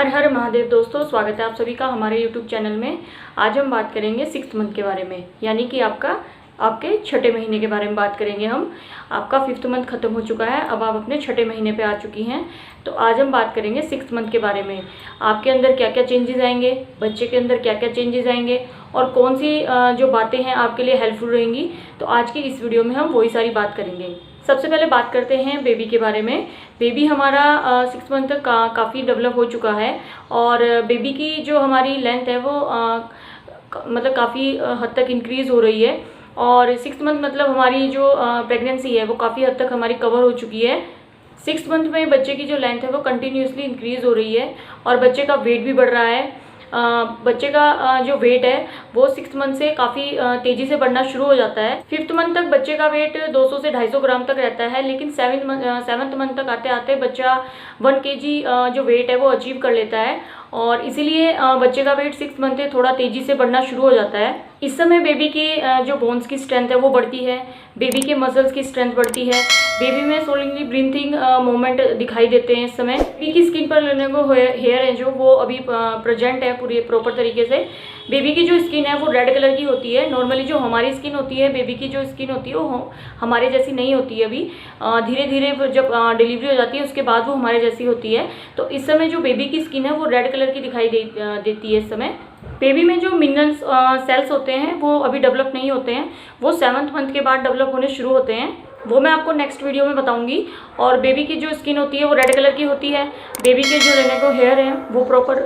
हर हर महादेव दोस्तों, स्वागत है आप सभी का हमारे YouTube चैनल में। आज हम बात करेंगे 6th मंथ के बारे में, यानी कि आपके छठे महीने के बारे में बात करेंगे हम। आपका 5th मंथ खत्म हो चुका है, अब आप अपने छठे महीने पे आ चुकी हैं। तो आज हम बात करेंगे 6th मंथ के बारे में। आपके अंदर क्या क्या चेंजेस आएंगे, बच्चे के अंदर क्या क्या चेंजेस आएंगे और कौन सी जो बातें हैं आपके लिए हेल्पफुल रहेंगी। तो आज की इस वीडियो में हम वही सारी बात करेंगे। सबसे पहले बात करते हैं बेबी के बारे में। बेबी हमारा 6 मंथ तक काफ़ी डेवलप हो चुका है और बेबी की जो हमारी लेंथ है वो मतलब काफ़ी हद तक इंक्रीज़ हो रही है। और 6 मंथ मतलब हमारी जो प्रेगनेंसी है वो काफ़ी हद तक हमारी कवर हो चुकी है। 6 मंथ में बच्चे की जो लेंथ है वो कंटिन्यूसली इंक्रीज़ हो रही है और बच्चे का वेट भी बढ़ रहा है। बच्चे का जो वेट है वो 6 मंथ से काफ़ी तेज़ी से बढ़ना शुरू हो जाता है। 5th मंथ तक बच्चे का वेट 200 से 250 ग्राम तक रहता है, लेकिन 7th मंथ तक आते आते बच्चा 1 kg जो वेट है वो अचीव कर लेता है और इसीलिए बच्चे का वेट 6 मंथ से थोड़ा तेज़ी से बढ़ना शुरू हो जाता है। इस समय बेबी की जो बोन्स की स्ट्रेंथ है वो बढ़ती है, बेबी के मसल्स की स्ट्रेंथ बढ़ती है, बेबी में सोलिंगली ब्रीथिंग मोमेंट दिखाई देते हैं। इस समय बेबी की स्किन पर लेने को हेयर है जो वो अभी प्रेजेंट है पूरी प्रॉपर तरीके से। बेबी की जो स्किन है वो रेड कलर की होती है। नॉर्मली जो हमारी स्किन होती है, बेबी की जो स्किन होती है वो हमारे जैसी नहीं होती है। अभी धीरे धीरे जब डिलीवरी हो जाती है उसके बाद वो हमारे जैसी होती है। तो इस समय जो बेबी की स्किन है वो रेड कलर की दिखाई देती है। इस समय बेबी में जो मिनरल्स सेल्स होते हैं वो अभी डेवलप नहीं होते हैं, वो 7th मंथ के बाद डेवलप होने शुरू होते हैं। वो मैं आपको नेक्स्ट वीडियो में बताऊंगी। और बेबी की जो स्किन होती है वो रेड कलर की होती है। बेबी के जो रहने को हेयर हैं वो प्रॉपर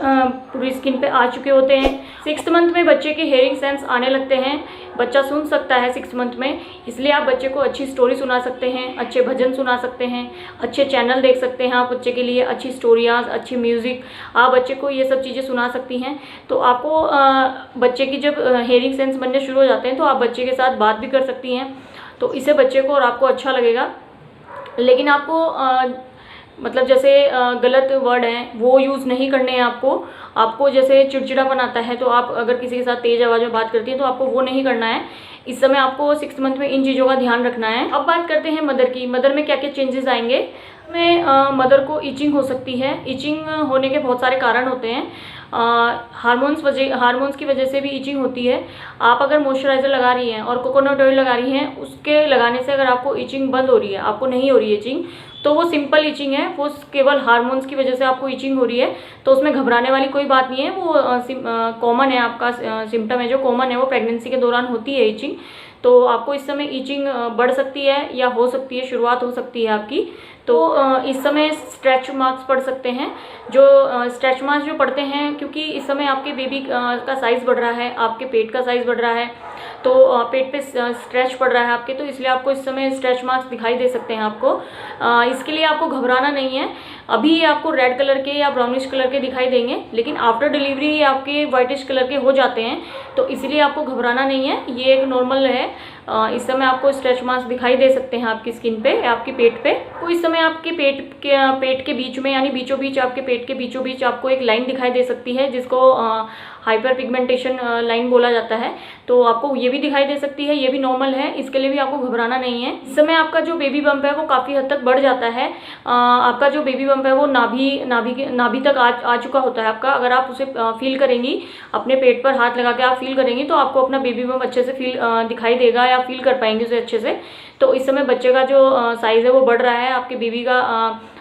पूरी स्किन पे आ चुके होते हैं। 6th मंथ में बच्चे के हेयरिंग सेंस आने लगते हैं, बच्चा सुन सकता है 6 मंथ में। इसलिए आप बच्चे को अच्छी स्टोरी सुना सकते हैं, अच्छे भजन सुना सकते हैं, अच्छे चैनल देख सकते हैं आप बच्चे के लिए, अच्छी स्टोरियाज, अच्छी म्यूज़िक, आप बच्चे को ये सब चीज़ें सुना सकती हैं। तो आपको बच्चे की जब हेयरिंग सेंस बनने शुरू हो जाते हैं तो आप बच्चे के साथ बात भी कर सकती हैं, तो इससे बच्चे को और आपको अच्छा लगेगा। लेकिन आपको मतलब जैसे गलत वर्ड हैं वो यूज़ नहीं करने हैं आपको जैसे चिड़चिड़ापन आता है तो आप अगर किसी के साथ तेज़ आवाज़ में बात करती हैं तो आपको वो नहीं करना है। इस समय आपको 6 मंथ में इन चीज़ों का ध्यान रखना है। अब बात करते हैं मदर की। मदर में क्या क्या चेंजेस आएंगे। में मदर को ईचिंग हो सकती है। ईचिंग होने के बहुत सारे कारण होते हैं। हार्मोन्स की वजह से भी ईचिंग होती है। आप अगर मॉइस्चराइज़र लगा रही हैं और कोकोनट ऑयल लगा रही हैं, उसके लगाने से अगर आपको ईचिंग बंद हो रही है, आपको नहीं हो रही है ईचिंग, तो वो सिंपल ईचिंग है, वो केवल हार्मोन्स की वजह से आपको ईचिंग हो रही है। तो उसमें घबराने वाली कोई बात नहीं है, वो कॉमन है। आपका सिम्टम है जो कॉमन है वो प्रेगनेंसी के दौरान होती है ईचिंग। तो आपको इस समय ईचिंग बढ़ सकती है या हो सकती है, शुरुआत हो सकती है आपकी। तो इस समय स्ट्रेच मार्क्स पड़ सकते हैं। जो स्ट्रेच मार्क्स जो पड़ते हैं क्योंकि इस समय आपके बेबी का साइज़ बढ़ रहा है, आपके पेट का साइज़ बढ़ रहा है, तो पेट पे स्ट्रेच पड़ रहा है आपके, तो इसलिए आपको इस समय स्ट्रेच मार्क्स दिखाई दे सकते हैं आपको। इसके लिए आपको घबराना नहीं है। अभी आपको रेड कलर के या ब्राउनिश कलर के दिखाई देंगे, लेकिन आफ्टर डिलीवरी आपके वाइटिश कलर के हो जाते हैं, तो इसलिए आपको घबराना नहीं है, ये एक नॉर्मल है। इस समय आपको स्ट्रेच मार्क्स दिखाई दे सकते हैं आपकी स्किन पे, आपके पेट पे। तो इस समय आपके पेट के बीच में, यानी बीचों बीच, आपके पेट के बीचों बीच आपको एक लाइन दिखाई दे सकती है जिसको हाइपर पिगमेंटेशन लाइन बोला जाता है। तो आपको ये भी दिखाई दे सकती है, ये भी नॉर्मल है, इसके लिए भी आपको घबराना नहीं है। इस समय आपका जो बेबी बम्प है वो काफ़ी हद तक बढ़ जाता है। आपका जो बेबी बम्प है वो नाभि तक आ चुका होता है आपका। अगर आप उसे फील करेंगी, अपने पेट पर हाथ लगा के आप फील करेंगी तो आपको अपना बेबी बम्प अच्छे से दिखाई देगा या फील कर पाएंगे उसे अच्छे से। तो इस समय बच्चे का जो साइज़ है वो बढ़ रहा है, आपके बेबी का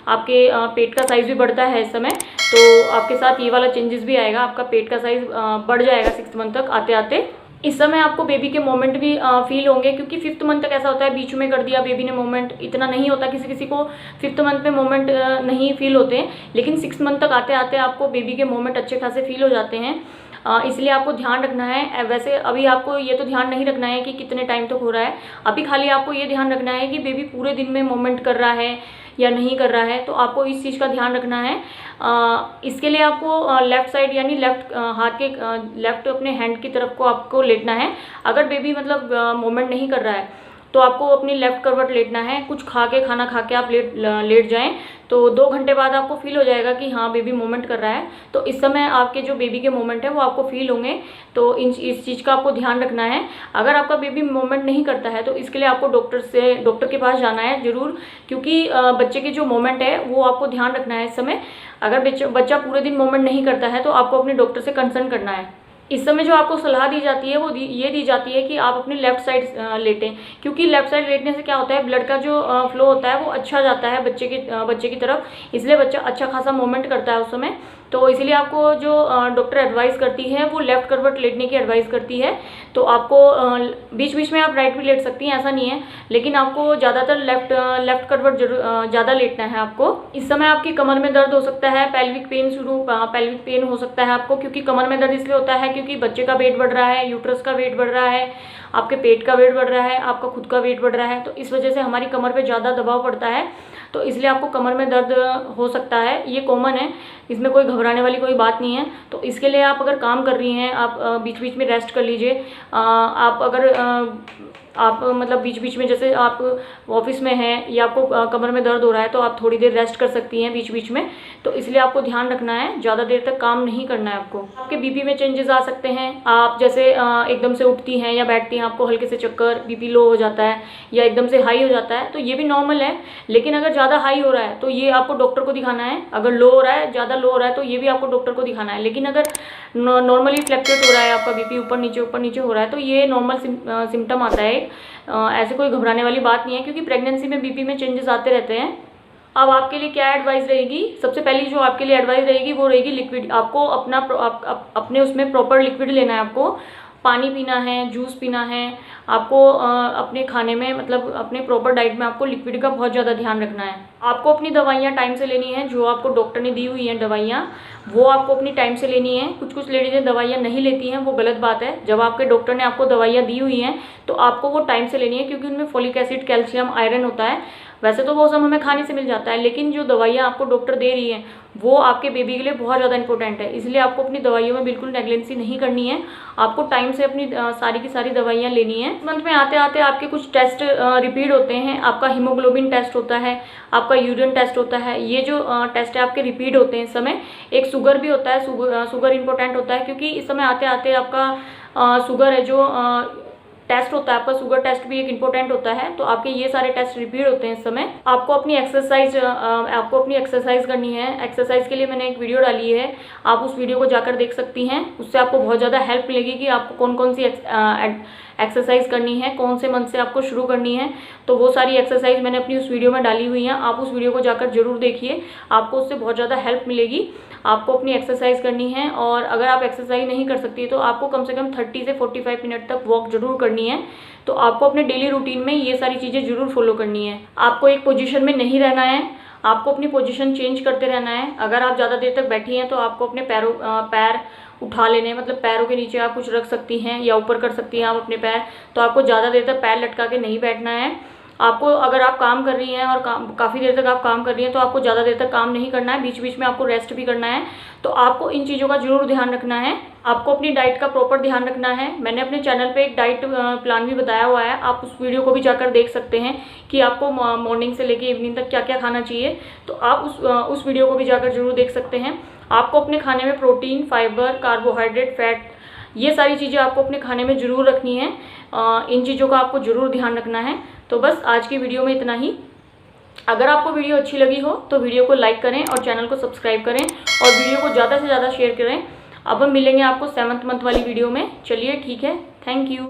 आपके पेट का साइज़ भी बढ़ता है इस समय। तो आपके साथ ये वाला चेंजेस भी आएगा, आपका पेट का साइज़ बढ़ जाएगा 6 मंथ तक आते आते। इस समय आपको बेबी के मोमेंट भी फील होंगे, क्योंकि 5th मंथ तक ऐसा होता है बीच में कर दिया बेबी ने मोमेंट, इतना नहीं होता। किसी किसी को 5th मंथ में मोमेंट नहीं फील होते हैं, लेकिन 6 मंथ तक आते आते आपको बेबी के मोमेंट अच्छे खासे फील हो जाते हैं। इसलिए आपको ध्यान रखना है। वैसे अभी आपको ये तो ध्यान नहीं रखना है कि कितने टाइम तक हो रहा है, अभी खाली आपको ये ध्यान रखना है कि बेबी पूरे दिन में मोमेंट कर रहा है या नहीं कर रहा है। तो आपको इस चीज़ का ध्यान रखना है। इसके लिए आपको लेफ़्ट साइड यानी लेफ़्ट हाथ के लेफ़्ट अपने हैंड की तरफ को आपको लेटना है। अगर बेबी मतलब मोमेंट नहीं कर रहा है तो आपको अपनी लेफ्ट करवट लेटना है। कुछ खाना खा के आप लेट जाएं तो 2 घंटे बाद आपको फील हो जाएगा कि हाँ बेबी मूवमेंट कर रहा है। तो इस समय आपके जो बेबी के मूवमेंट है वो आपको फील होंगे। तो इस चीज़ का आपको ध्यान रखना है। अगर आपका बेबी मूवमेंट नहीं करता है तो इसके लिए आपको डॉक्टर के पास जाना है ज़रूर, क्योंकि बच्चे की जो मूवमेंट है वो आपको ध्यान रखना है इस समय। अगर बच्चा पूरे दिन मूवमेंट नहीं करता है तो आपको अपने डॉक्टर से कंसल्ट करना है। इस समय जो आपको सलाह दी जाती है वो ये दी जाती है कि आप अपनी लेफ्ट साइड लेटें, क्योंकि लेफ्ट साइड लेटने से क्या होता है, ब्लड का जो फ्लो होता है वो अच्छा जाता है बच्चे की तरफ, इसलिए बच्चा अच्छा खासा मूवमेंट करता है उस समय। तो इसलिए आपको जो डॉक्टर एडवाइस करती है वो लेफ्ट करवट लेटने की एडवाइस करती है। तो आपको बीच बीच में आप राइट भी लेट सकती हैं, ऐसा नहीं है, लेकिन आपको ज़्यादातर लेफ्ट करवट ज़्यादा लेटना है आपको। इस समय आपकी कमर में दर्द हो सकता है, पेल्विक पेन हो सकता है आपको, क्योंकि कमर में दर्द इसलिए होता है क्योंकि बच्चे का वेट बढ़ रहा है, यूट्रस का वेट बढ़ रहा है, आपके पेट का वेट बढ़ रहा है, आपका खुद का वेट बढ़ रहा है। तो इस वजह से हमारी कमर पे ज़्यादा दबाव पड़ता है, तो इसलिए आपको कमर में दर्द हो सकता है। ये कॉमन है, इसमें कोई घबराने वाली कोई बात नहीं है। तो इसके लिए आप अगर काम कर रही हैं, आप बीच बीच में रेस्ट कर लीजिए। आप अगर आप मतलब बीच बीच में, जैसे आप ऑफिस में हैं या आपको कमर में दर्द हो रहा है तो आप थोड़ी देर रेस्ट कर सकती हैं बीच बीच में। तो इसलिए आपको ध्यान रखना है, ज़्यादा देर तक काम नहीं करना है आपको। आपके बीपी में चेंजेस आ सकते हैं। आप जैसे एकदम से उठती हैं या बैठती हैं, आपको हल्के से चक्कर, बीपी लो हो जाता है या एकदम से हाई हो जाता है, तो ये भी नॉर्मल है। लेकिन अगर ज़्यादा हाई हो रहा है तो ये आपको डॉक्टर को दिखाना है। अगर लो हो रहा है, ज़्यादा लो हो रहा है, तो ये भी आपको डॉक्टर को दिखाना है। लेकिन अगर नॉर्मली फ्लक्चुएट हो रहा है, आपका बीपी ऊपर नीचे हो रहा है, तो ये नॉर्मल सिम्टम आता है। ऐसे कोई घबराने वाली बात नहीं है, क्योंकि प्रेगनेंसी में बीपी में चेंजेस आते रहते हैं। अब आपके लिए क्या एडवाइस रहेगी, सबसे पहली जो आपके लिए एडवाइस रहेगी वो रहेगी लिक्विड। आपको अपने उसमें प्रॉपर लिक्विड लेना है। आपको पानी पीना है, जूस पीना है। आपको अपने खाने में, मतलब अपने प्रॉपर डाइट में आपको लिक्विड का बहुत ज़्यादा ध्यान रखना है। आपको अपनी दवाइयाँ टाइम से लेनी है। जो आपको डॉक्टर ने दी हुई हैं दवाइयाँ, वो आपको अपनी टाइम से लेनी है। कुछ लेडीज़ें दवाइयाँ नहीं लेती हैं, वो गलत बात है। जब आपके डॉक्टर ने आपको दवाइयाँ दी हुई हैं तो आपको वो टाइम से लेनी है, क्योंकि उनमें फोलिक एसिड, कैल्शियम, आयरन होता है। वैसे तो वो सब हमें खाने से मिल जाता है, लेकिन जो दवाइयाँ आपको डॉक्टर दे रही हैं वो आपके बेबी के लिए बहुत ज़्यादा इंपॉर्टेंट है। इसलिए आपको अपनी दवाइयों में बिल्कुल नेग्लेंसी नहीं करनी है। आपको टाइम से अपनी सारी की सारी दवाइयाँ लेनी है। मंथ में आते आते आपके कुछ टेस्ट रिपीट होते हैं। आपका हीमोग्लोबिन टेस्ट होता है, आपका यूरिन टेस्ट होता है। ये जो टेस्ट है आपके रिपीट होते हैं इस समय। एक शुगर भी होता है, शुगर इंपॉर्टेंट होता है, क्योंकि इस समय आते आते आपका शुगर है जो टेस्ट होता है, आपका शुगर टेस्ट भी एक इम्पोर्टेंट होता है। तो आपके ये सारे टेस्ट रिपीट होते हैं इस समय। आपको अपनी एक्सरसाइज करनी है। एक्सरसाइज के लिए मैंने एक वीडियो डाली है, आप उस वीडियो को जाकर देख सकती हैं। उससे आपको बहुत ज़्यादा हेल्प मिलेगी कि आपको कौन कौन सी एक्सरसाइज करनी है, कौन से मंथ से आपको शुरू करनी है। तो वो सारी एक्सरसाइज मैंने अपनी उस वीडियो में डाली हुई हैं। आप उस वीडियो को जाकर जरूर देखिए, आपको उससे बहुत ज़्यादा हेल्प मिलेगी। आपको अपनी एक्सरसाइज करनी है, और अगर आप एक्सरसाइज नहीं कर सकती तो आपको कम से कम 30 से 45 मिनट तक वॉक जरूर करनी है। तो आपको अपने डेली रूटीन में ये सारी चीज़ें जरूर फॉलो करनी है। आपको एक पोजीशन में नहीं रहना है, आपको अपनी पोजीशन चेंज करते रहना है। अगर आप ज़्यादा देर तक बैठी हैं तो आपको अपने पैर उठा लेने, मतलब पैरों के नीचे आप कुछ रख सकती हैं या ऊपर कर सकती हैं आप अपने पैर। तो आपको ज़्यादा देर तक पैर लटका के नहीं बैठना है। आपको, अगर आप काम कर रही हैं और काफ़ी देर तक आप काम कर रही हैं तो आपको ज़्यादा देर तक काम नहीं करना है, बीच बीच में आपको रेस्ट भी करना है। तो आपको इन चीज़ों का जरूर ध्यान रखना है। आपको अपनी डाइट का प्रॉपर ध्यान रखना है। मैंने अपने चैनल पे एक डाइट प्लान भी बताया हुआ है, आप उस वीडियो को भी जाकर देख सकते हैं कि आपको मॉर्निंग से लेकर इवनिंग तक क्या क्या खाना चाहिए। तो आप उस वीडियो को भी जाकर जरूर देख सकते हैं। आपको अपने खाने में प्रोटीन, फाइबर, कार्बोहाइड्रेट, फैट, ये सारी चीज़ें आपको अपने खाने में ज़रूर रखनी है। इन चीज़ों का आपको ज़रूर ध्यान रखना है। तो बस आज की वीडियो में इतना ही। अगर आपको वीडियो अच्छी लगी हो तो वीडियो को लाइक करें और चैनल को सब्सक्राइब करें और वीडियो को ज़्यादा से ज़्यादा शेयर करें। अब हम मिलेंगे आपको 7th मंथ वाली वीडियो में। चलिए ठीक है, थैंक यू।